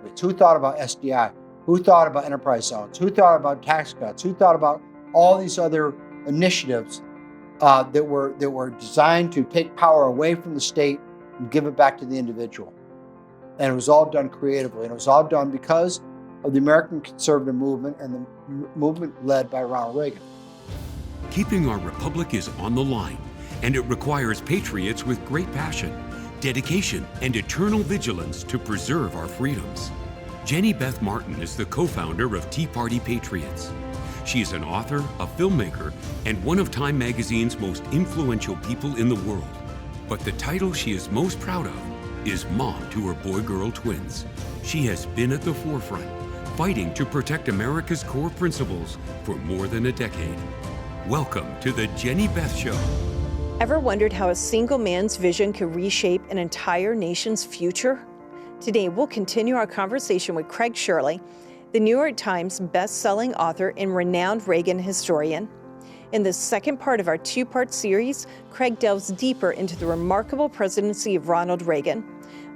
benefits? Who thought about SDI? Who thought about enterprise zones? Who thought about tax cuts? Who thought about all these other initiatives that were designed to take power away from the state and give it back to the individual? And it was all done creatively, and it was all done because of the American conservative movement and the movement led by Ronald Reagan. Keeping our republic is on the line, and it requires patriots with great passion, dedication, and eternal vigilance to preserve our freedoms. Jenny Beth Martin is the co-founder of Tea Party Patriots. She is an author, a filmmaker, and one of Time Magazine's most influential people in the world. But the title she is most proud of is mom to her boy-girl twins. She has been at the forefront, fighting to protect America's core principles for more than a decade. Welcome to the Jenny Beth Show. Ever wondered how a single man's vision could reshape an entire nation's future? Today, we'll continue our conversation with Craig Shirley, the New York Times best-selling author and renowned Reagan historian. In the second part of our two-part series, Craig delves deeper into the remarkable presidency of Ronald Reagan.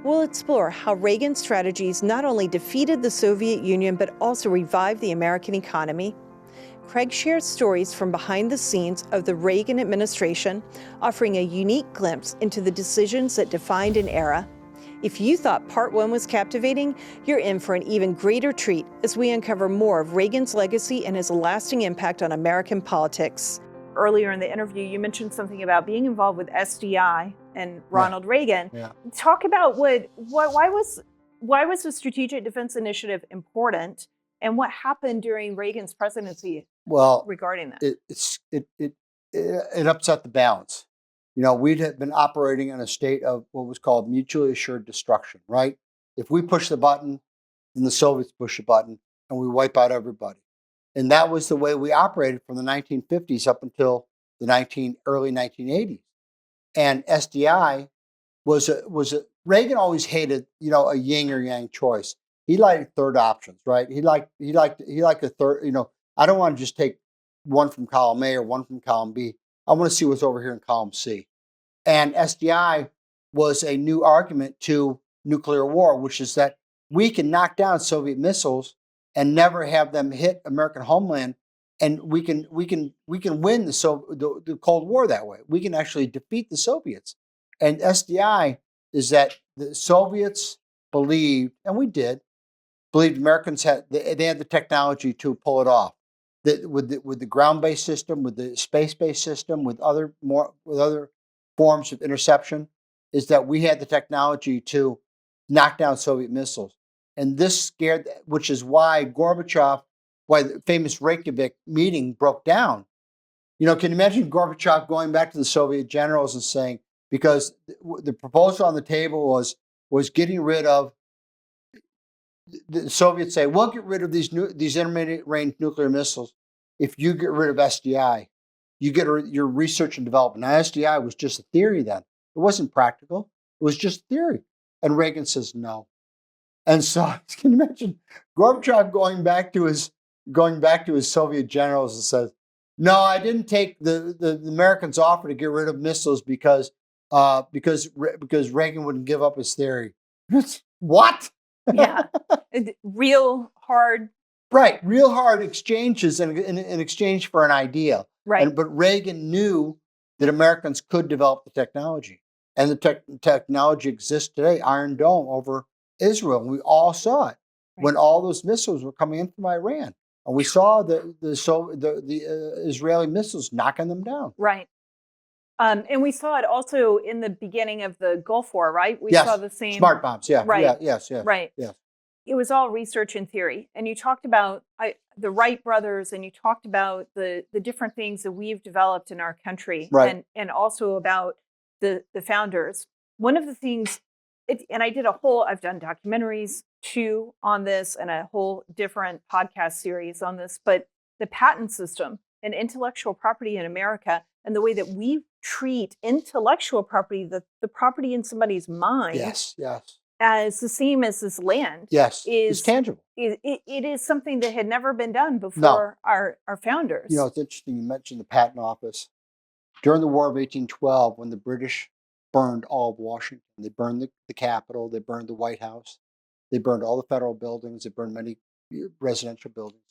We'll explore how Reagan's strategies not only defeated the Soviet Union, but also revived the American economy. Craig shares stories from behind the scenes of the Reagan administration, offering a unique glimpse into the decisions that defined an era. If you thought part one was captivating, you're in for an even greater treat as we uncover more of Reagan's legacy and his lasting impact on American politics. Earlier in the interview, you mentioned something about being involved with SDI and Ronald Reagan. Yeah. Talk about why was the Strategic Defense Initiative important, and what happened during Reagan's presidency regarding that? It upset the balance. You know, we'd have been operating in a state of what was called mutually assured destruction, right? If we push the button, then the Soviets push the button, and we wipe out everybody. And that was the way we operated from the 1950s up until the early 1980s. And SDI was Reagan always hated, a yin or yang choice. He liked third options, right? He liked a third. I don't want to just take one from column A or one from column B. I want to see what's over here in column C. And SDI was a new argument to nuclear war, which is that we can knock down Soviet missiles and never have them hit American homeland, and we can win the Cold War that way. We can actually defeat the Soviets. And SDI is that the Soviets believed, and we did, believed Americans had the technology to pull it off. With the ground-based system, with the space-based system, with other forms of interception, is that we had the technology to knock down Soviet missiles. And this scared, which is why the famous Reykjavik meeting broke down. Can you imagine Gorbachev going back to the Soviet generals and saying, because the proposal on the table was getting rid of, the Soviets say, we'll get rid of these intermediate range nuclear missiles if you get rid of SDI. You get your research and development. Now, SDI was just a theory then. It wasn't practical. It was just theory. And Reagan says no. And so, can you imagine Gorbachev going back to his Soviet generals and says, no, I didn't take the Americans' offer to get rid of missiles because Reagan wouldn't give up his theory. What? Yeah, real hard. Right, real hard exchanges in exchange for an idea. Right. But Reagan knew that Americans could develop the technology. And the technology exists today, Iron Dome over Israel. And we all saw it when all those missiles were coming in from Iran. And we saw the Israeli missiles knocking them down. Right. And we saw it also in the beginning of the Gulf War, right? We saw the same. Smart bombs, yeah. Right. Yeah, yes. Right. Yes. It was all research and theory. And you talked about the Wright brothers, and you talked about the different things that we've developed in our country, right. and also about the founders. One of the things, and I've done documentaries too on this and a whole different podcast series on this, but the patent system and intellectual property in America and the way that we treat intellectual property, the property in somebody's mind. Yes. As the same as this land. Yes, it's tangible. It is something that had never been done before our founders. It's interesting you mentioned the Patent Office. During the War of 1812, when the British burned all of Washington, they burned the Capitol, they burned the White House. They burned all the federal buildings. They burned many residential buildings.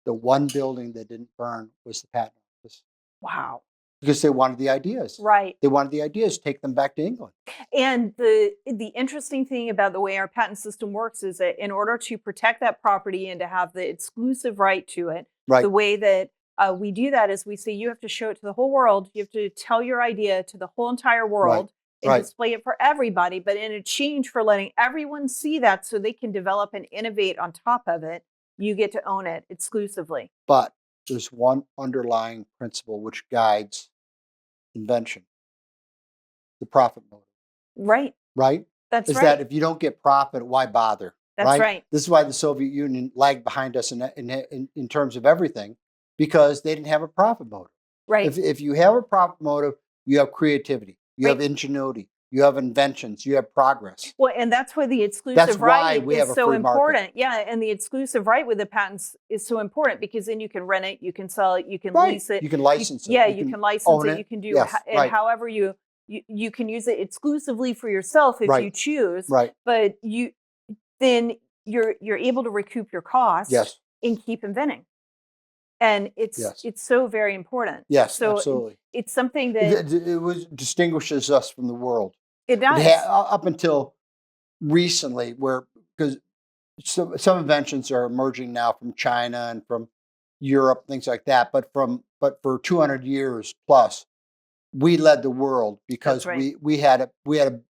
The one building that didn't burn was the patent office Wow. because they wanted the ideas. Right. They wanted the ideas, take them back to England. And the interesting thing about the way our patent system works is that in order to protect that property and to have the exclusive right to it, Right. the way that we do that is we say you have to show it to the whole world. You have to tell your idea to the whole entire world and Right. display it for everybody. But in exchange for letting everyone see that so they can develop and innovate on top of it, you get to own it exclusively. But there's one underlying principle which guides invention: the profit motive. Right. Right? That's Is right. that if you don't get profit, why bother? That's right. This is why the Soviet Union lagged behind us in terms of everything, because they didn't have a profit motive. Right. If you have a profit motive, you have creativity, you have Right. ingenuity, you have inventions, you have progress. Well, and that's why the That's exclusive why right we have is a so free market. important. Yeah, and the exclusive right with the patents is so important because then you can rent it, you can sell it, you can Right. lease it. You can license it. Yeah, you can license own it. You can do Yes, and right. however you can use it exclusively for yourself if Right. you choose. Right. But then you're able to recoup your costs Yes. and keep inventing. And Yes. it's so very important. Yes, So absolutely. it's something that It distinguishes us from the world. it does. Up until recently, because some inventions are emerging now from China and from Europe, things like that. But for 200 years plus, we led the world because That's right. we had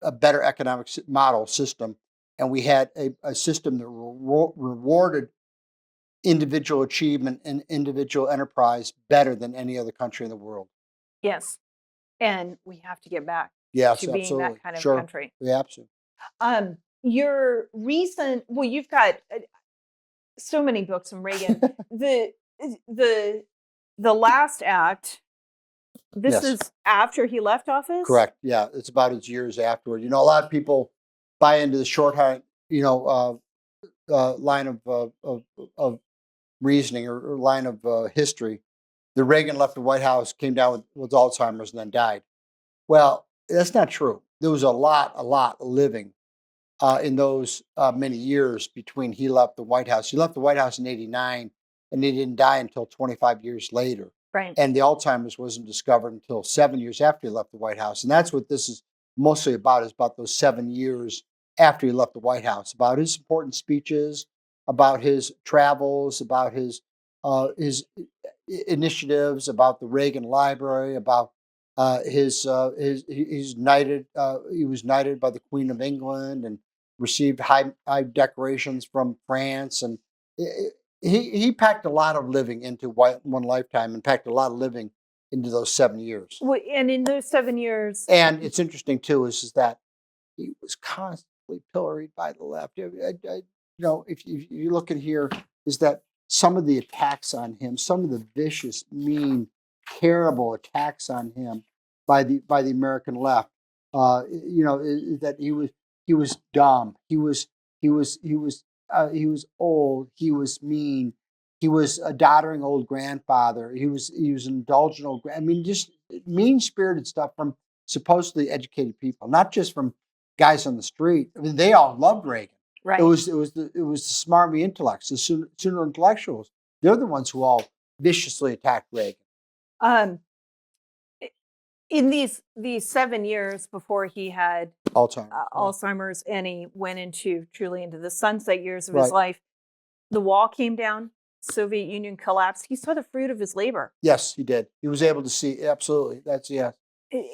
a better economic model system, and we had a system that rewarded individual achievement and individual enterprise better than any other country in the world. Yes. And we have to get back Yes, to being absolutely. that kind of Sure. country. Yeah, absolutely. Your recent, well, you've got so many books on Reagan. the last act. This Yes. is after he left office. Correct. Yeah, it's about his years afterward. A lot of people buy into the shorthand, line of reasoning or line of history. The Reagan left the White House, came down with Alzheimer's, and then died. Well, that's not true. There was a lot living in those many years between he left the White House. He left the White House in '89, and he didn't die until 25 years later. Right. And the Alzheimer's wasn't discovered until 7 years after he left the White House. And that's what this is mostly about, is about those 7 years after he left the White House, about his important speeches, about his travels, about his initiatives, about the Reagan Library, about he's knighted. He was knighted by the Queen of England and received high decorations from France, and he packed a lot of living into one lifetime, and packed a lot of living into those 7 years. Well, and in those 7 years, And it's interesting too is that he was constantly pilloried by the left. If you look at here, is that some of the attacks on him, some of the vicious, mean, terrible attacks on him by the American left, is that he was dumb, he was old, he was mean, he was a doddering old grandfather, he was an indulgent old. Just mean-spirited stuff from supposedly educated people, not just from guys on the street. They all loved Reagan. right? It was the smarmy intellects, the sooner intellectuals. They're the ones who all viciously attacked Reagan. In these 7 years before he had Alzheimer's, and he went truly into the sunset years of Right. his life, the wall came down, Soviet Union collapsed. He saw the fruit of his labor. Yes, he did. He was able to see, absolutely. That's, yeah.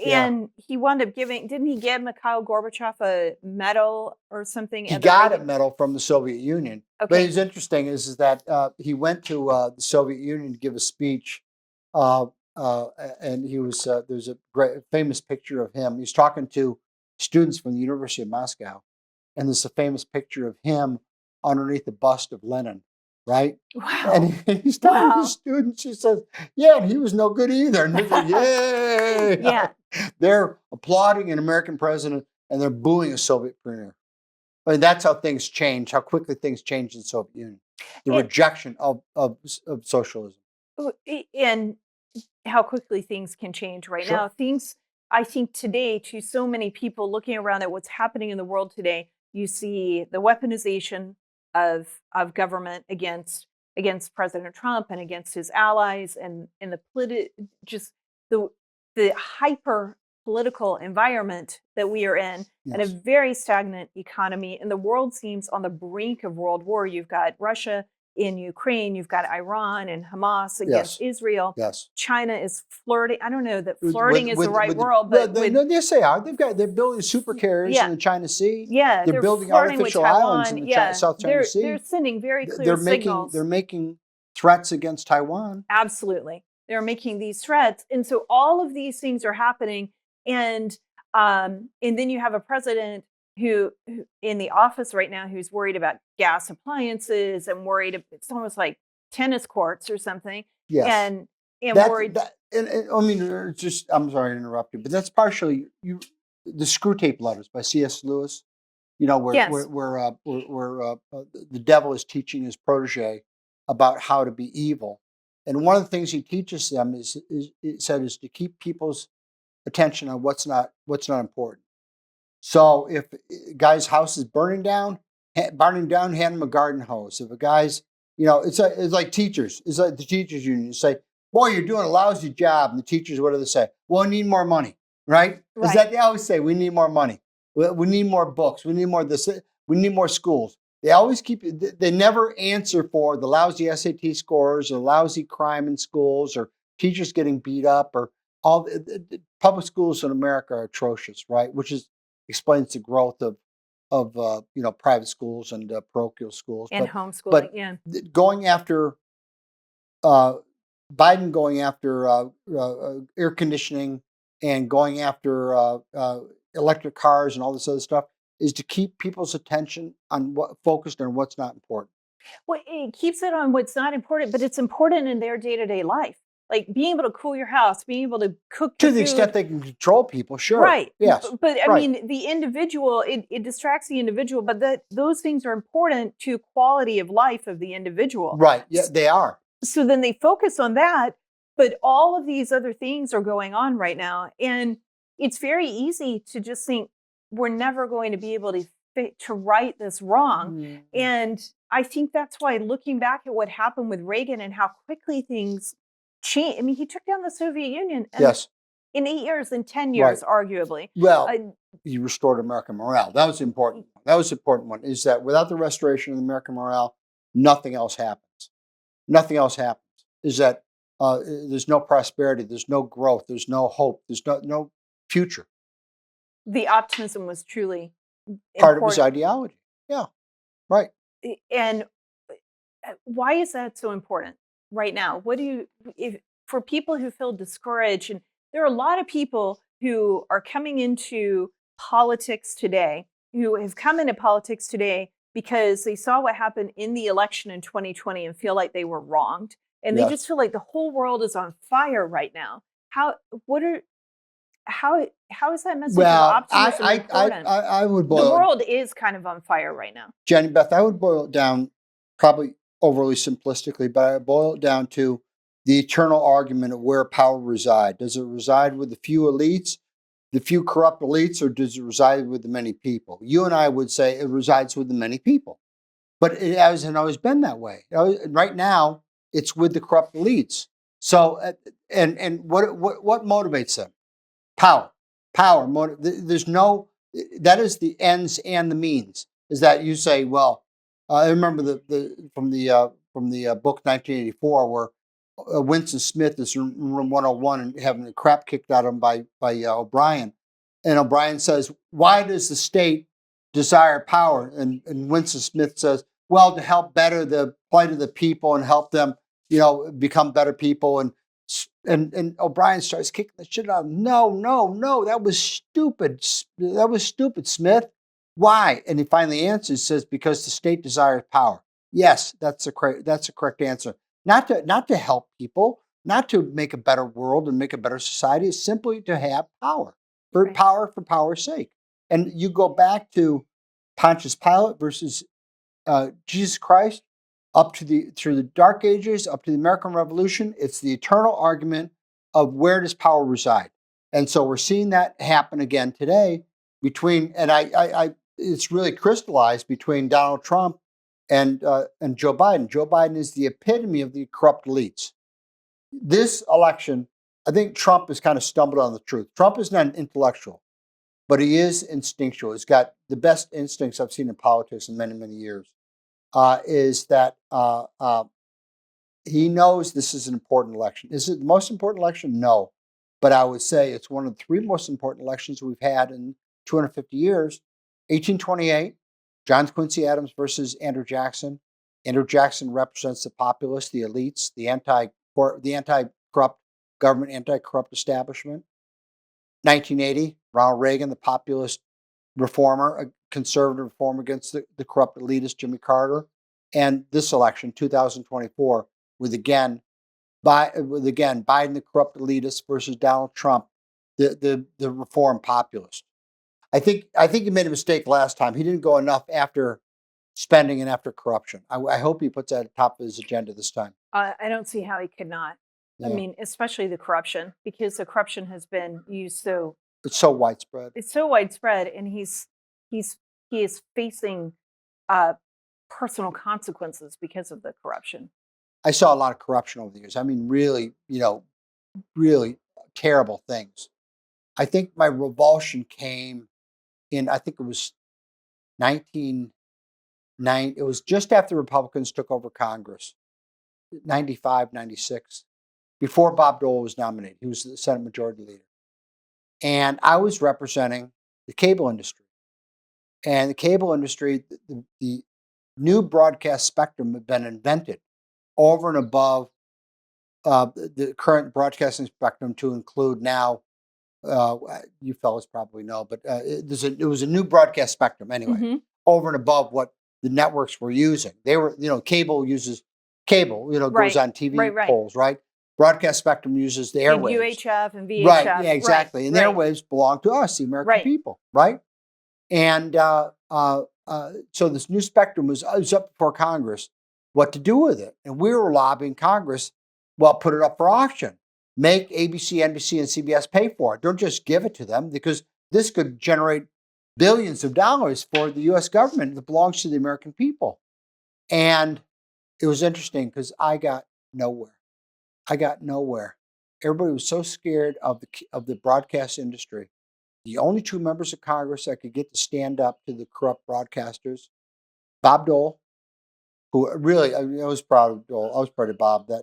And he wound up didn't he give Mikhail Gorbachev a medal or something? He got a medal from the Soviet Union. Okay. But it's interesting is that he went to the Soviet Union to give a speech, and he was there's a great famous picture of him. He's talking to students from the University of Moscow, and there's a famous picture of him underneath the bust of Lenin, right? Wow. And he's telling his students, he says, yeah, and he was no good either. And they're like, yay! Yeah. They're applauding an American president and they're booing a Soviet premier. That's how things change, how quickly things change in the Soviet Union. The rejection of socialism. And how quickly things can change right Sure. now. Things, I think today, to so many people looking around at what's happening in the world today, You see the weaponization of government against President Trump and against his allies, and just the hyper political environment that we are in, and a Yes. very stagnant economy. And the world seems on the brink of world war. You've got Russia in Ukraine, you've got Iran and Hamas against Yes. Israel. Yes. China is flirting. I don't know that flirting is the right word, but but no, yes, they are. They're building super carriers Yeah. in the China Sea. yeah, They're building flirting artificial with islands Taiwan. in the Yeah, South China Sea. they're sending very clear They're signals. making threats against Taiwan. Absolutely. They're making these threats. And so all of these things are happening. And then you have a president who in the office right now who's worried about gas appliances and it's almost like tennis courts or something. Yes. And worried. I mean, I'm sorry to interrupt you, but that's partially the Screw Tape Letters by C.S. Lewis. You know, where Yes. the devil is teaching his protege about how to be evil, and one of the things he teaches them is to keep people's attention on what's not important. So if a guy's house is burning down, hand him a garden hose. If a guy's, it's like teachers. It's like the teachers union. You say, boy, you're doing a lousy job. And the teachers, what do they say? Well, we need more money, right? Is that they always say, we need more money. We need more books. We need more this. We need more schools. They always they never answer for the lousy SAT scores or lousy crime in schools or teachers getting beat up or all the public schools in America are atrocious, right? Which explains the growth of private schools and parochial schools and homeschooling. Going after Biden, going after air conditioning and going after electric cars and all this other stuff is to keep people's attention focused on what's not important. Well, it keeps it on what's not important, but it's important in their day-to-day life. Like being able to cool your house, being able to cook to the extent they can control people, sure. Right. Yes. But I mean, the individual, it distracts the individual, but those things are important to quality of life of the individual. Right. Yeah, they are. So then they focus on that, but all of these other things are going on right now. And it's very easy to just think we're never going to be able to right this wrong. Mm-hmm. And I think that's why looking back at what happened with Reagan and how quickly things changed. I mean, he took down the Soviet Union in 8 years, in 10 years, arguably. Well, he restored American morale. That was important. That was the important one, is that without the restoration of American morale, nothing else happens. Nothing else happens. Is that there's no prosperity, there's no growth, there's no hope, there's no future. The optimism was truly part of his ideology. Yeah, right. And why is that so important right now? For people who feel discouraged, and there are a lot of people who are coming into politics today, who have come into politics today because they saw what happened in the election in 2020 and feel like they were wronged. And they just feel like the whole world is on fire right now. How is that message of optimism important? I would boil the world is kind of on fire right now. Jenny Beth, I would boil it down, probably overly simplistically, but I would boil it down to the eternal argument of where power resides. Does it reside with the few elites, the few corrupt elites, or does it reside with the many people? You and I would say it resides with the many people. But it hasn't always been that way. Right now, it's with the corrupt elites. So, and what motivates them? Power. There's no. That is the ends and the means. Is that you say? Well, I remember from the book 1984 where Winston Smith is in room 101 and having the crap kicked out of him by O'Brien, and O'Brien says, "Why does the state desire power?" And Winston Smith says, "Well, to help better the plight of the people and help them, become better people." And O'Brien starts kicking the shit out of him. No, that was stupid. That was stupid, Smith. Why? And he finally answers, says, because the state desires power. Yes, that's a correct answer. Not to help people, not to make a better world and make a better society. It's simply to have power. For power's sake. And you go back to Pontius Pilate versus Jesus Christ, through the Dark Ages, up to the American Revolution. It's the eternal argument of where does power reside. And so we're seeing that happen again today between, and it's really crystallized between Donald Trump and Joe Biden. Joe Biden is the epitome of the corrupt elites. This election, I think Trump has kind of stumbled on the truth. Trump is not an intellectual, but he is instinctual. He's got the best instincts I've seen in politics in many, many years. Is that he knows this is an important election. Is it the most important election? No. But I would say it's one of the 3 most important elections we've had in 250 years. 1828, John Quincy Adams versus Andrew Jackson. Andrew Jackson represents the populace, the elites, the anti-corrupt government, anti-corrupt establishment. 1980, Ronald Reagan, the populist reformer, a conservative reformer against the corrupt elitist Jimmy Carter. And this election, 2024, with again Biden, the corrupt elitist, versus Donald Trump, the reform populist. I think he made a mistake last time. He didn't go enough after spending and after corruption. I hope he puts that at the top of his agenda this time. I don't see how he could not. Yeah. I mean, especially the corruption, because the corruption has been used so. It's so widespread. It's so widespread, and he is facing personal consequences because of the corruption. I saw a lot of corruption over the years. I mean, really, really terrible things. I think my revulsion came in, I think it was 1990. It was just after the Republicans took over Congress, 95, 96, before Bob Dole was nominated. He was the Senate Majority Leader. And I was representing the cable industry. And the cable industry, the new broadcast spectrum had been invented over and above the current broadcasting spectrum to include now, you fellas probably know, but it was a new broadcast spectrum anyway, over and above what the networks were using. They were, cable uses cable, goes on TV poles, right? Broadcast spectrum uses the airwaves. And UHF and VHF. Right, yeah, exactly. And the airwaves belong to us, the American people, right? And so this new spectrum was up before Congress, what to do with it. And we were lobbying Congress, well, put it up for auction. Make ABC, NBC, and CBS pay for it. Don't just give it to them, because this could generate billions of dollars for the U.S. government that belongs to the American people. And it was interesting because I got nowhere. Everybody was so scared of the broadcast industry. The only 2 members of Congress that could get to stand up to the corrupt broadcasters, Bob Dole, who really, I was proud of Dole. I was proud of Bob. I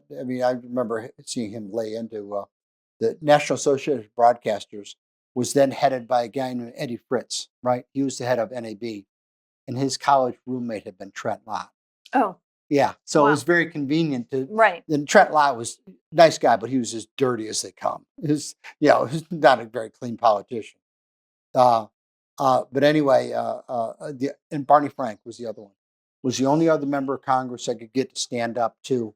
remember seeing him lay into the National Association of Broadcasters, was then headed by a guy named Eddie Fritz, right? He was the head of NAB, and his college roommate had been Trent Lott. Oh. Yeah, so it was very convenient to. Right. And Trent Lott was a nice guy, but he was as dirty as they come. He was not a very clean politician. But anyway, and Barney Frank was the other one. Was the only other member of Congress that could get to stand up to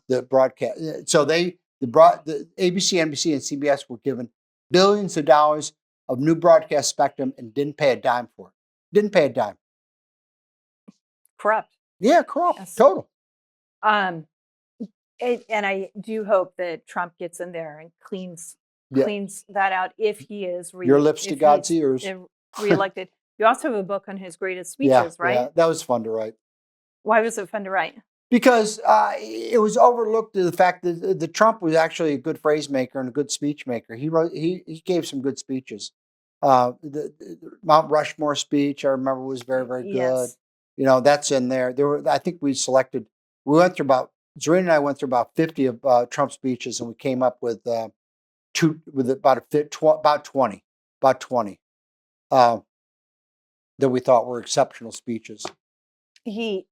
the broadcast. So the ABC, NBC, and CBS were given billions of dollars of new broadcast spectrum and didn't pay a dime for it. Didn't pay a dime. Corrupt. Yeah, corrupt. Yes. Total. And I do hope that Trump gets in there and cleans that out if he is your lips to God's ears reelected. You also have a book on his greatest speeches, right? Yeah, that was fun to write. Why was it fun to write? Because it was overlooked the fact that Trump was actually a good phrase maker and a good speech maker. He gave some good speeches. The Mount Rushmore speech, I remember, was very, very good. Yes. That's in there. I think Zarina and I went through about 50 of Trump's speeches, and we came up with about 20 that we thought were exceptional speeches. He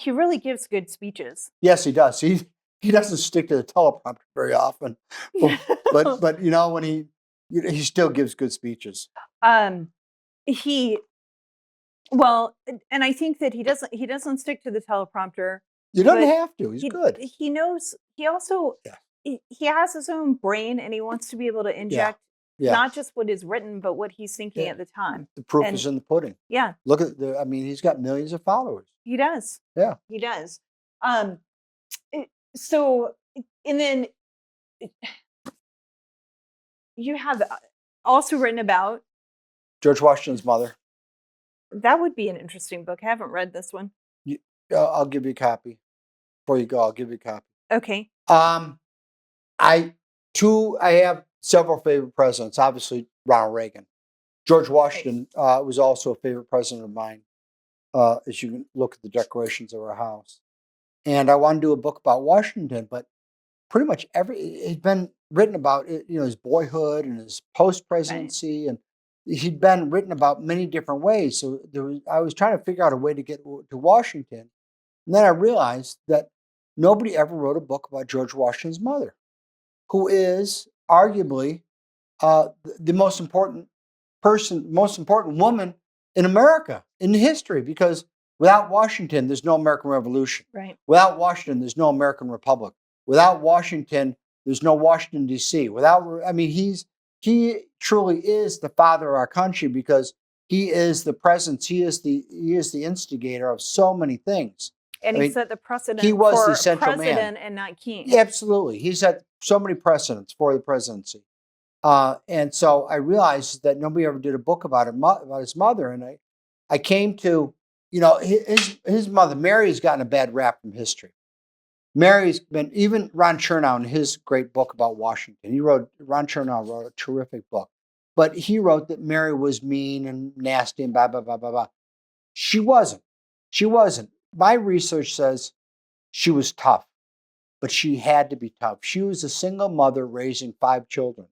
really gives good speeches. Yes, he does. He doesn't stick to the teleprompter very often, but when he still gives good speeches. And I think that he doesn't stick to the teleprompter. You don't have to. He's good. He knows. He also he has his own brain, and he wants to be able to inject not just what is written, but what he's thinking at the time. The proof is in the pudding. Yeah. Look at he's got millions of followers. He does. Yeah. He does. So, and then you have also written about George Washington's mother. That would be an interesting book. I haven't read this one. You, I'll give you a copy before you go. I'll give you a copy. Okay. I have several favorite presidents. Obviously, Ronald Reagan. George Washington was also a favorite president of mine. As you can look at the decorations of our house, and I want to do a book about Washington, but pretty much it's been written about, his boyhood and his post-presidency, and he'd been written about many different ways. So I was trying to figure out a way to get to Washington, and then I realized that nobody ever wrote a book about George Washington's mother, who is arguably the most important woman in America in history, because without Washington, there's no American Revolution. Right. Without Washington, there's no American Republic. Without Washington, there's no Washington, D.C. He truly is the father of our country, because he is the presence. He is the instigator of so many things. And he set the precedent he was for the central president man. and not king. Yeah, absolutely. He set so many precedents for the presidency. And so I realized that nobody ever did a book about his mother. And I came to, his mother, Mary, has gotten a bad rap from history. Mary's been, even Ron Chernow in his great book about Washington, Ron Chernow wrote a terrific book, but he wrote that Mary was mean and nasty and blah, blah, blah, blah, blah. She wasn't. My research says she was tough, but she had to be tough. She was a single mother raising 5 children,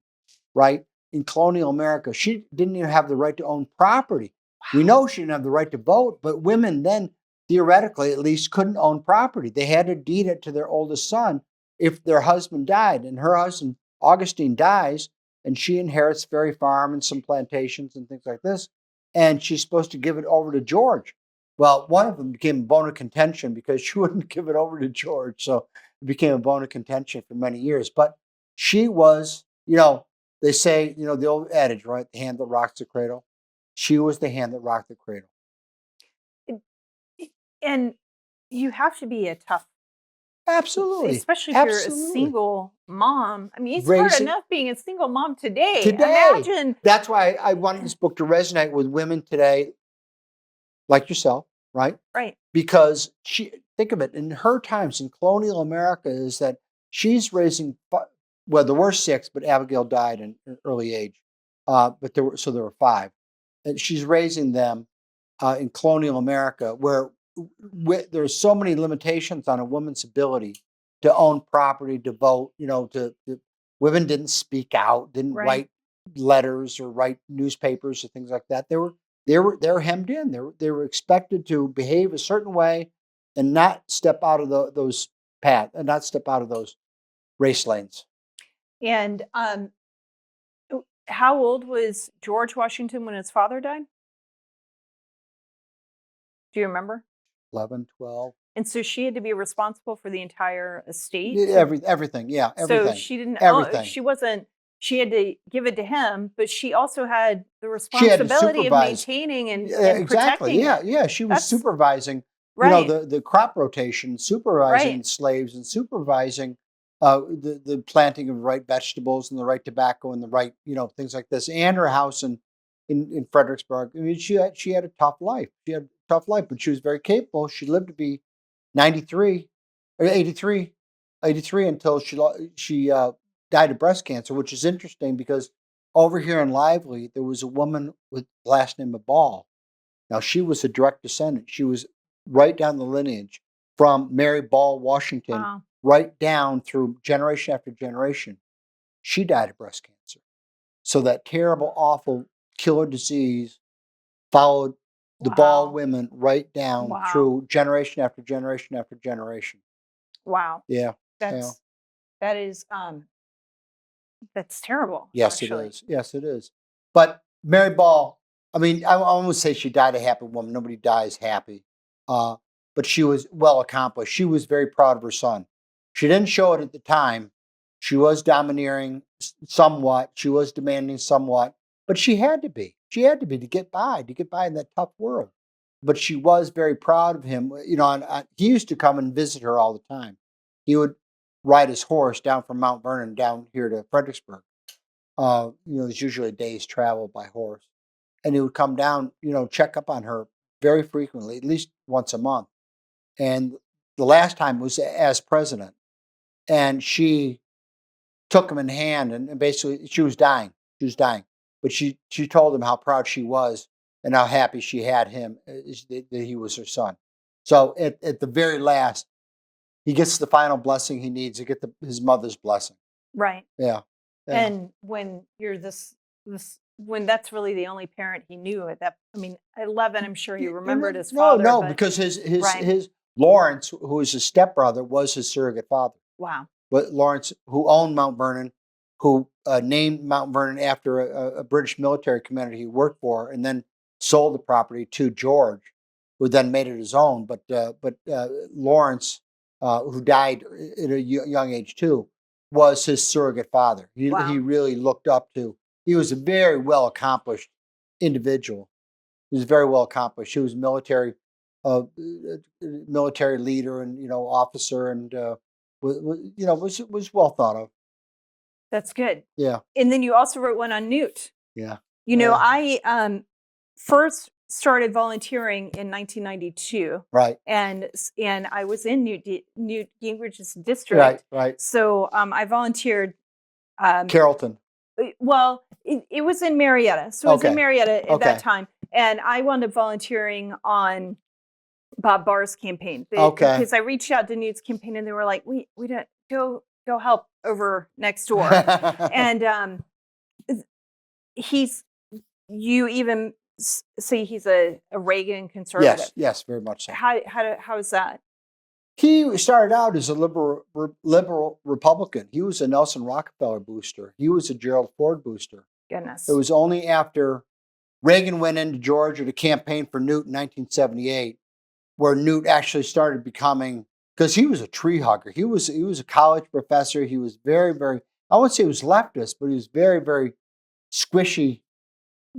right? In colonial America, she didn't even have the right to own property. We know she didn't have the right to vote, but women then, theoretically at least, couldn't own property. They had to deed it to their oldest son if their husband died. And her husband, Augustine, dies, and she inherits Ferry Farm and some plantations and things like this. And she's supposed to give it over to George. Well, one of them became a bone of contention because she wouldn't give it over to George. So it became a bone of contention for many years. But she was, they say, the old adage, right? The hand that rocks the cradle. She was the hand that rocked the cradle. And you have to be a tough, absolutely, especially if you're a single mom. I mean, it's hard enough being a single mom today. Imagine. That's why I wanted this book to resonate with women today, like yourself, right? Right. Because think of it, in her times in colonial America, is that she's raising, well, there were 6, but Abigail died in an early age. But there were 5. And she's raising them in colonial America, where there's so many limitations on a woman's ability to own property, to vote. Women didn't speak out, didn't write letters or write newspapers or things like that. They were hemmed in. They were expected to behave a certain way and not step out of those paths, and not step out of those race lanes. And how old was George Washington when his father died? Do you remember? 11, 12. And so she had to be responsible for the entire estate? Everything, yeah. Everything. So she didn't own, she had to give it to him, but she also had the responsibility of maintaining and protecting it. Yeah. She was supervising, the crop rotation, supervising slaves, and supervising the planting of the right vegetables and the right tobacco and the right, things like this, and her house in Fredericksburg. I mean, she had a tough life. But she was very capable. She lived to be 93 or 83 until she died of breast cancer, which is interesting because over here in Lively, there was a woman with the last name of Ball. Now, she was a direct descendant. She was right down the lineage from Mary Ball Washington. Wow. Right down through generation after generation. She died of breast cancer. So that terrible, awful killer disease followed the Ball women right down through generation after generation after generation. Wow. Yeah. That is that's terrible. Yes, actually. It is. Yes, it is. But Mary Ball, I mean, I almost say she died a happy woman. Nobody dies happy. But she was well accomplished. She was very proud of her son. She didn't show it at the time. She was domineering somewhat. She was demanding somewhat. But she had to be. She had to be to get by in that tough world. But she was very proud of him. And he used to come and visit her all the time. He would ride his horse down from Mount Vernon down here to Fredericksburg. There's usually a day's travel by horse. And he would come down, check up on her very frequently, at least once a month. And the last time was as president. And she took him in hand, and basically she was dying. She was dying. But she told him how proud she was and how happy she had him, that he was her son. So at the very last, he gets the final blessing he needs to get his mother's blessing. Right. Yeah. And when you're this when that's really the only parent he knew at that, I mean, at 11, I'm sure he remembered his father. No, but, because his right. Lawrence, who was his stepbrother, was his surrogate father. Wow. But Lawrence, who owned Mount Vernon, who named Mount Vernon after a British military commander he worked for, and then sold the property to George, who then made it his own. But Lawrence, who died at a young age too, was his surrogate father. He really looked up to. He was a very well accomplished individual. He was very well accomplished. He was military leader and officer, and was well thought of. That's good. Yeah. And then you also wrote one on Newt. Yeah. I first started volunteering in 1992. Right. And I was in Newt Gingrich's district. Right. So I volunteered. Carrollton. Well, it was in Marietta. So it was in Marietta at that time. And I wound up volunteering on Bob Barr's campaign. Because I reached out to Newt's campaign and they were like, we don't go help over next door. And you even say he's a Reagan conservative. Yes, very much so. How is that? He started out as a liberal Republican. He was a Nelson Rockefeller booster. He was a Gerald Ford booster. Goodness. It was only after Reagan went into Georgia to campaign for Newt in 1978, where Newt actually started becoming, because he was a tree hugger. He was a college professor. He was very, very, I wouldn't say he was leftist, but he was very, very squishy,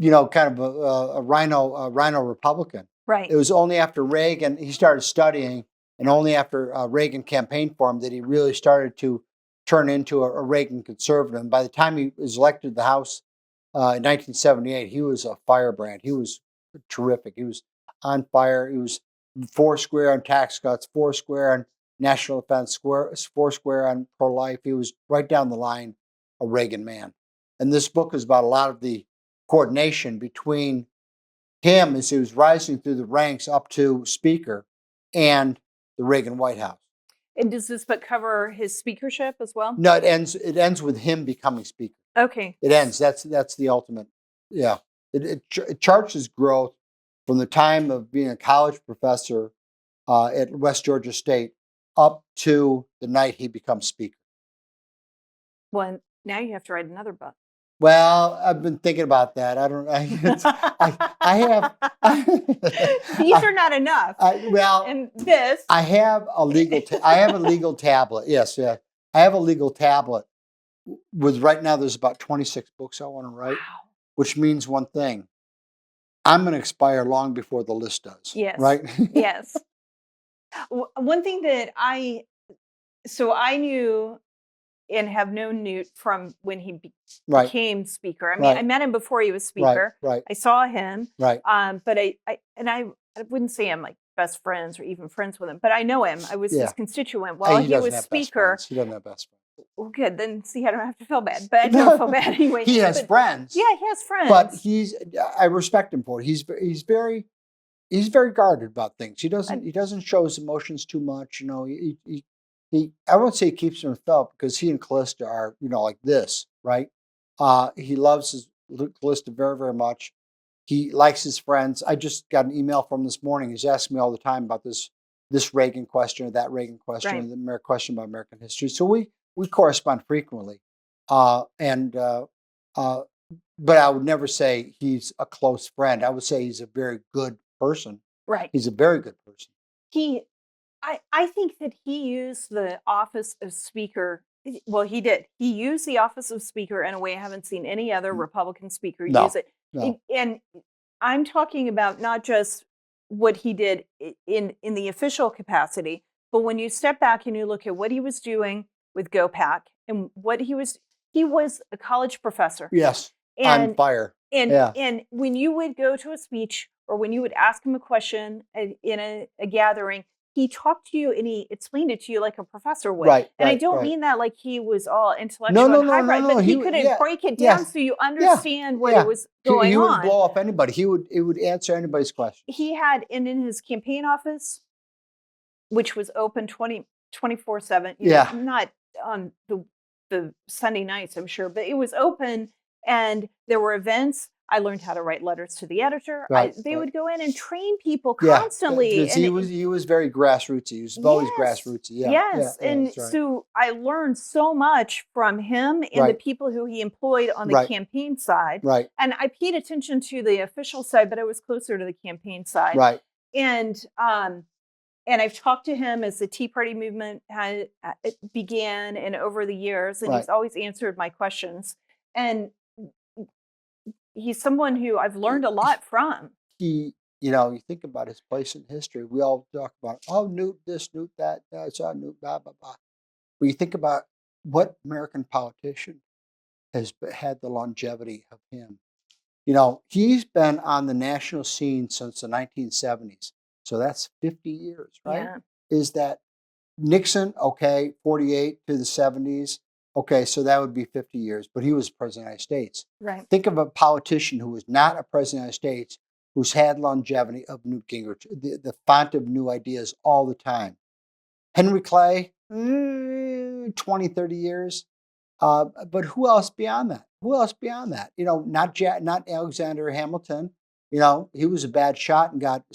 kind of a rhino Republican. Right. It was only after Reagan, he started studying, and only after Reagan campaigned for him that he really started to turn into a Reagan conservative. And by the time he was elected to the House in 1978, he was a firebrand. He was terrific. He was on fire. He was foursquare on tax cuts, foursquare on national defense, foursquare on pro-life. He was right down the line a Reagan man. And this book is about a lot of the coordination between him as he was rising through the ranks up to Speaker and the Reagan White House. And does this book cover his speakership as well? No, it ends with him becoming Speaker. Okay. It ends. That's the ultimate. Yeah. It charts his growth from the time of being a college professor at West Georgia State up to the night he becomes Speaker. Well, now you have to write another book. Well, I've been thinking about that. I don't. I have. These are not enough. And this. I have a legal. I have a legal tablet. Yes, yeah. I have a legal tablet. With right now, there's about 26 books I want to write, which means one thing: I'm going to expire long before the list does. Yes. Right. Yes. One thing that I knew and have known Newt from when he became Speaker. I mean, I met him before he was Speaker. Right. I saw him. Right. But I wouldn't say I'm like best friends or even friends with him, but I know him. I was his constituent while he was Speaker. He doesn't have best friends. Well, good. Then see, I don't have to feel bad, but I don't feel bad anyway. He has friends. Yeah, he has friends. But I respect him for it. He's very guarded about things. He doesn't show his emotions too much. I won't say he keeps himself, because he and Callista are, like this, right? He loves Callista very, very much. He likes his friends. I just got an email from him this morning. He's asking me all the time about this Reagan question or that Reagan question, or the question about American history. So we correspond frequently. But I would never say he's a close friend. I would say he's a very good person. Right. He's a very good person. I think that he used the office of Speaker. Well, he did. He used the office of Speaker in a way I haven't seen any other Republican speaker use it. No. And I'm talking about not just what he did in the official capacity, but when you step back and you look at what he was doing with GoPac and what he was a college professor. Yes, on fire. And when you would go to a speech or when you would ask him a question in a gathering, he talked to you and he explained it to you like a professor would. Right, And I right, don't right. mean that like he was all No, intellectual no, and no, no, highbrow, no. but he would, could yeah, break it down yes, so you yeah, understand what yeah. it was going He would on. blow up anybody. He would answer anybody's questions. He had, and in his campaign office, which was open 24/7, Yeah. not on the Sunday nights, I'm sure, but it was open and there were events. I learned how to write letters to the editor. Right, They right. would go in and train people Yeah, constantly. because he was very grassrootsy. He was always Yes, grassrootsy. Yeah, yes. yeah, And that's right. so I learned so much from him and the Right, people who he employed on the right, campaign side. right, And I paid attention to the official side, but I was closer to the campaign side. right. And I've talked to him as the Tea Party movement it began and over the years, and Right. he's always answered my questions. And he's someone who I've learned a lot from. You think about his place in history. We all talk about, oh, Newt this, Newt that, it's Newt, blah, blah, blah. But you think about what American politician has had the longevity of him. He's been on the national scene since the 1970s. So that's 50 years, right? Yeah. Is that Nixon, okay, 48 to the 70s. Okay, so that would be 50 years, but he was president of the United States. Right. Think of a politician who was not a president of the United States, who's had longevity of Newt Gingrich, the font of new ideas all the time. Henry Clay, 20, 30 years. But who else beyond that? Not Alexander Hamilton. He was a bad shot and got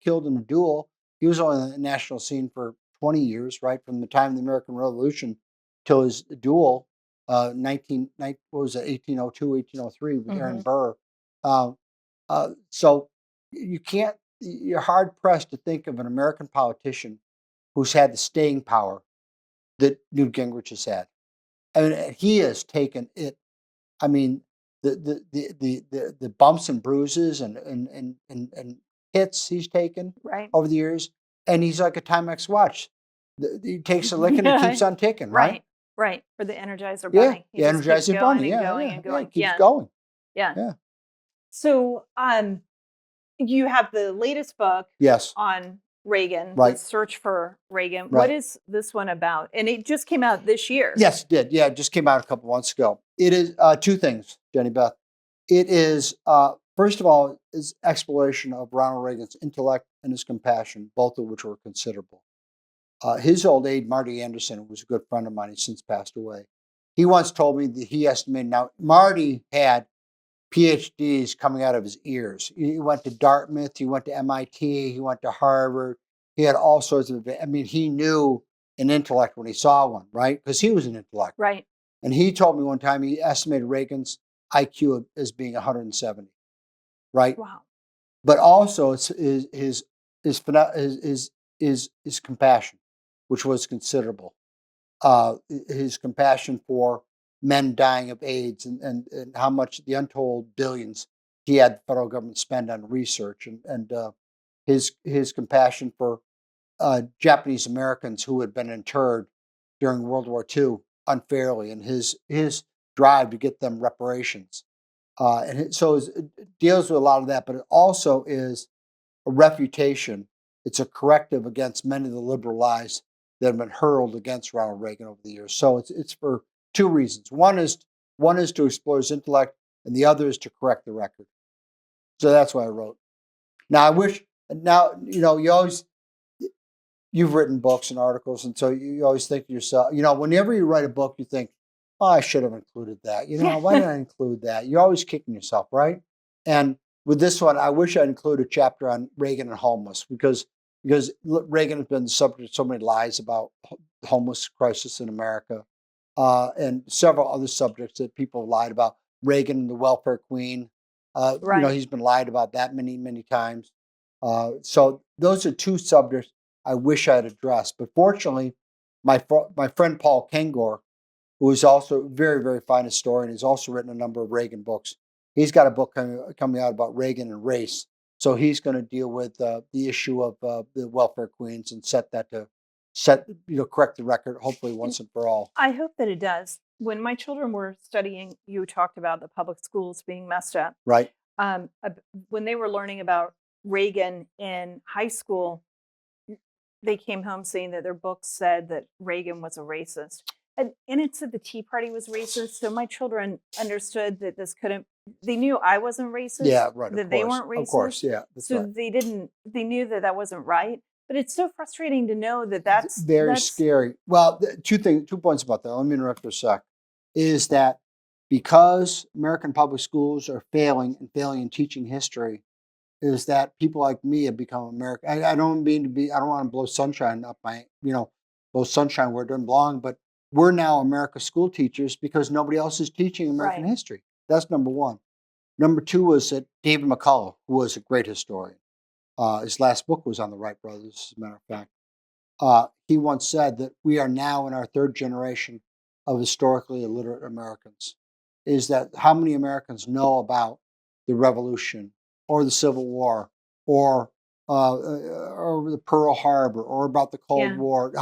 killed in a duel. He was on the national scene for 20 years, right, from the time of the American Revolution till his duel, 1802, 1803 with Aaron Burr. So you're hard pressed to think of an American politician who's had the staying power that Newt Gingrich has had. I mean, he has taken it. I mean, the bumps and bruises and hits he's taken Right. over the years, and he's like a Timex watch. He takes a licking and keeps on ticking, right? Right. For the Energizer Yeah, Bunny. He the just keeps Energizer going Bunny. and Yeah, going yeah, and going. yeah, it keeps going. Yeah. Yeah. So you have the latest book Yes. on Reagan, Right. The Search for Reagan. Right. What is this one about? And it just came out this year. Yes, it did. Yeah, it just came out a couple months ago. It is two things, Jenny Beth. It is, first of all, is exploration of Ronald Reagan's intellect and his compassion, both of which were considerable. His old aide, Marty Anderson, who was a good friend of mine, he's since passed away. He once told me that he estimated, now Marty had PhDs coming out of his ears. He went to Dartmouth, he went to MIT, he went to Harvard. He had all sorts of, he knew an intellect when he saw one, right? Because he was an intellect. Right. And he told me one time he estimated Reagan's IQ as being 170, right? Wow. But also it's his compassion, which was considerable. His compassion for men dying of AIDS and how much the untold billions he had the federal government spend on research and his compassion for Japanese Americans who had been interred during World War II unfairly, and his drive to get them reparations. So it deals with a lot of that, but it also is a refutation. It's a corrective against many of the liberal lies that have been hurled against Ronald Reagan over the years. So it's for two reasons. One is to explore his intellect, and the other is to correct the record. So that's why I wrote. Now I wish. Now you've written books and articles, and so you always think to yourself, whenever you write a book, you think, oh, I should have included that. Why didn't I include that? You're always kicking yourself, right? And with this one, I wish I'd included a chapter on Reagan and homeless because Reagan has been the subject of so many lies about the homeless crisis in America, and several other subjects that people have lied about. Reagan and the welfare queen. Right. He's been lied about that many, many times. So those are two subjects I wish I had addressed. But fortunately, my friend Paul Kengor, who is also a very, very fine historian, has also written a number of Reagan books. He's got a book coming out about Reagan and race. So he's going to deal with the issue of the welfare queens and correct the record, hopefully once and for all. I hope that it does. When my children were studying, you talked about the public schools being messed up. Right. when they were learning about Reagan in high school, they came home saying that their books said that Reagan was a racist. And it said the Tea Party was racist. So my children understood that this couldn't, they knew I wasn't racist. Yeah, right. That they weren't racist. Of course, yeah. That's So right. they knew that that wasn't right. But it's so frustrating to know that that's very scary. Well, 2 points about that. Let me interrupt for a sec. Is that because American public schools are failing in teaching history, is that people like me have become American. I don't want to blow sunshine up my, blow sunshine where it doesn't belong, but we're now America school teachers because nobody else is teaching American history. That's number one. Number two was that David McCullough, who was a great historian, his last book was on the Wright brothers, as a matter of fact. He once said that we are now in our third generation of historically illiterate Americans. Is that how many Americans know about the Revolution or the Civil War or the Pearl Harbor or about the Cold War?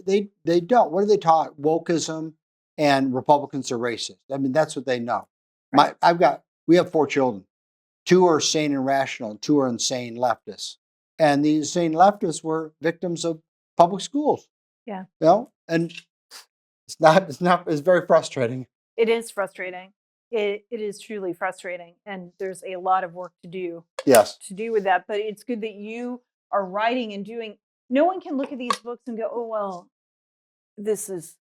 They don't. What are they taught? Wokeism and Republicans are racist. I mean, that's what they know. Right. We have 4 children. 2 are sane and rational, and 2 are insane leftists. And these insane leftists were victims of public schools. Yeah. And it's very frustrating. It is frustrating. It is truly frustrating. And there's a lot of work to do. Yes. To do with that. But it's good that you are writing and doing. No one can look at these books and go, oh, well, this is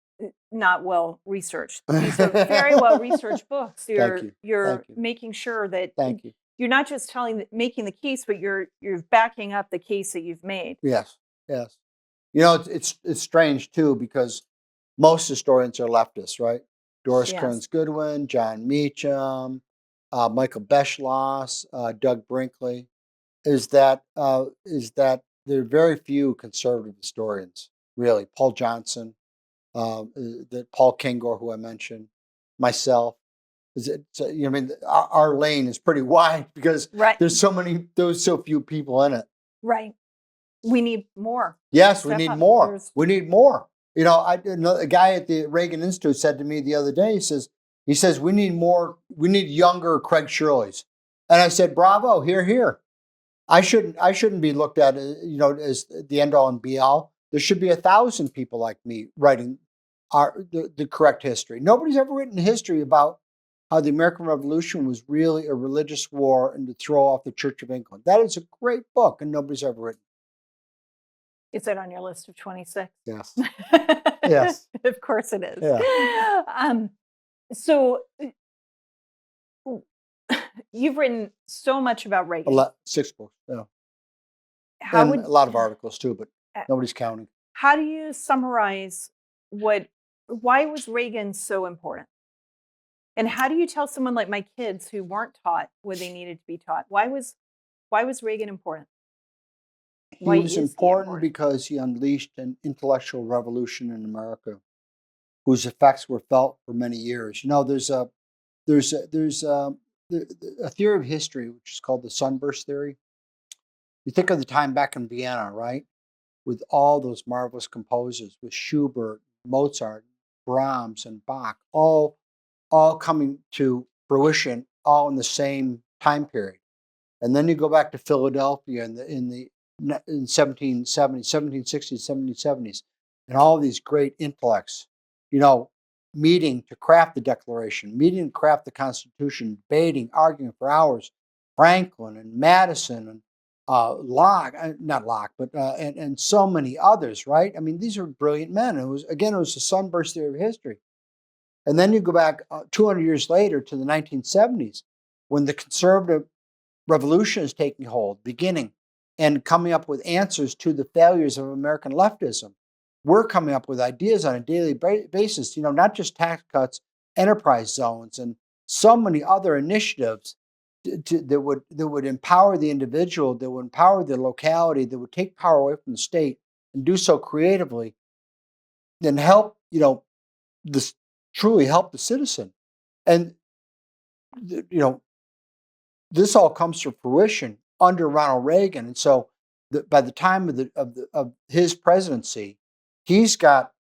not well researched. These are very well researched books. You're making sure that you're not just making the case, but you're backing up the case that you've made. Yes. It's strange too, because most historians are leftists, right? Doris Kearns Goodwin, John Meacham, Michael Beschloss, Doug Brinkley. Is that there are very few conservative historians, really. Paul Johnson, Paul Kengor, who I mentioned, myself. Our lane is pretty wide because there's so few people in it. Right. We need more. Yes, we need more. We need more. A guy at the Reagan Institute said to me the other day, he says, we need younger Craig Shirleys. And I said, bravo, here. I shouldn't be looked at, as the end all and be all. There should be 1,000 people like me writing the correct history. Nobody's ever written history about how the American Revolution was really a religious war and to throw off the Church of England. That is a great book, and nobody's ever written. Is it on your list of 26? Yes. Yes. Of course it is. Yeah. So you've written so much about Reagan. 6 books. Yeah. A lot of articles too, but nobody's counting. How do you summarize why was Reagan so important? And how do you tell someone like my kids who weren't taught what they needed to be taught? Why was Reagan important? He was important because he unleashed an intellectual revolution in America, whose effects were felt for many years. There's a theory of history which is called the sunburst theory. You think of the time back in Vienna, right, with all those marvelous composers, with Schubert, Mozart, Brahms, and Bach, all coming to fruition, all in the same time period. And then you go back to Philadelphia in the 1760s, 1770s, and all these great intellects, meeting to craft the Declaration, meeting to craft the Constitution, debating, arguing for hours. Franklin and Madison and not Locke, but and so many others, right? I mean, these are brilliant men. It was a sunburst theory of history. And then you go back 200 years later to the 1970s, when the conservative revolution is taking hold, beginning and coming up with answers to the failures of American leftism. We're coming up with ideas on a daily basis, not just tax cuts, enterprise zones, and so many other initiatives that would empower the individual, that would empower the locality, that would take power away from the state and do so creatively, then help, truly help the citizen. And, this all comes to fruition under Ronald Reagan. And so by the time of his presidency, he's got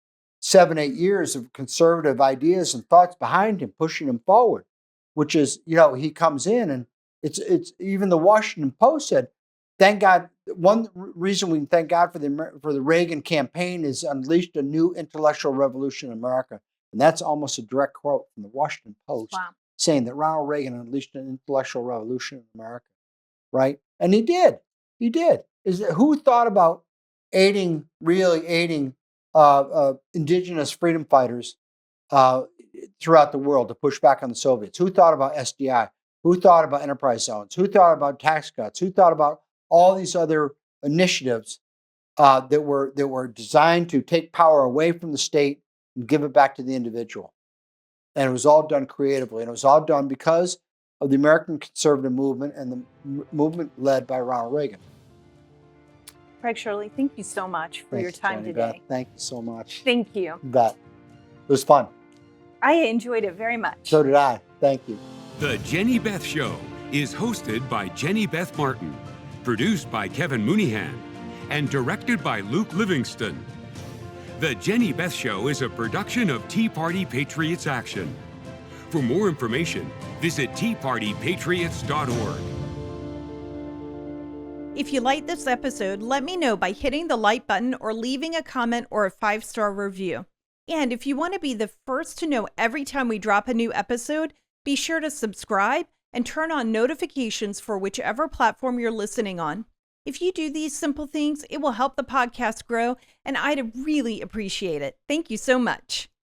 7-8 years of conservative ideas and thoughts behind him, pushing him forward, which is, he comes in and It's even the Washington Post said, thank God. One reason we can thank God for the Reagan campaign is unleashed a new intellectual revolution in America. And that's almost a direct quote from the Washington Post. Wow. Saying that Ronald Reagan unleashed an intellectual revolution in America, right? And he did. He did. Who thought about really aiding indigenous freedom fighters throughout the world to push back on the Soviets? Who thought about SDI? Who thought about enterprise zones? Who thought about tax cuts? Who thought about all these other initiatives that were designed to take power away from the state and give it back to the individual? And it was all done creatively, and it was all done because of the American conservative movement and the movement led by Ronald Reagan. Craig Shirley, thank you so much for your time Jenny today. Beth. Thank you so much. Thank you. You bet. It was fun. I enjoyed it very much. So did I. Thank you. The Jenny Beth Show is hosted by Jenny Beth Martin, produced by Kevin Mooneyhan, and directed by Luke Livingston. The Jenny Beth Show is a production of Tea Party Patriots Action. For more information, visit teapartypatriots.org. If you like this episode, let me know by hitting the like button or leaving a comment or a 5-star review. And if you want to be the first to know every time we drop a new episode, be sure to subscribe and turn on notifications for whichever platform you're listening on. If you do these simple things, it will help the podcast grow, and I'd really appreciate it. Thank you so much.